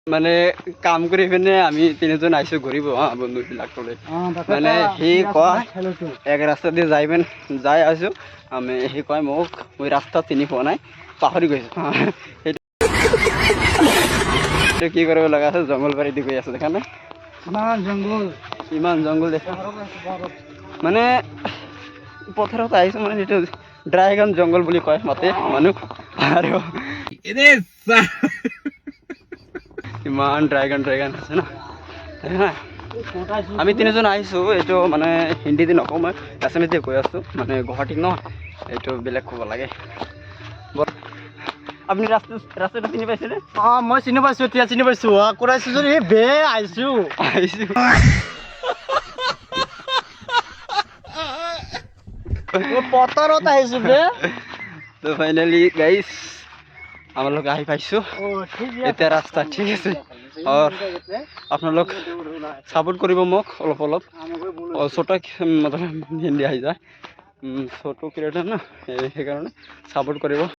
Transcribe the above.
মানে কাম কৰি পিনে আমি তিনিজন আহিছো ঘূৰিব বন্ধুবিলাক মানে সি কয় এক ৰাস্তা দি যাই আছো আমি সি কয় মোক মই ৰাস্তা চিনি পোৱা নাই পাহৰি গৈছো সেইটো কি কৰিব লগা আছে জংঘল বাৰী দি গৈ আছে দেখা নাই ইমান জংঘল দেখা মানে পথাৰত আহিছো মানে সেইটো ড্ৰাইগন জংঘল বুলি কয় মাতে মানুহ আৰু ইমান ড্ৰাইগন আছে না আমি তিনিজন আহিছো এইটো মানে হিন্দীতে নকওঁ মই আছামিজতে কৈ আছো মানে গুৱাহাটীত নহয় এইটো বেলেগ ক'ব লাগে আপুনি ৰাস্তাটো চিনি পাইছেনে মই চিনি পাইছো এতিয়া চিনি পাইছো কৰাইছো যদি বে আহিছো পথাৰত আহিছো বে তো ফাইনালি গাইস আমালোক আহি পাইছো এতিয়া ৰাস্তা ঠিক আছে और আপোনালোক সাপোৰ্ট কৰিব মোক অলপ অলপ ছোট मतलब হিন্দী আহি যায় ছোট ক্ৰিয়েটৰ না সেইকাৰণে সাপোৰ্ট কৰিব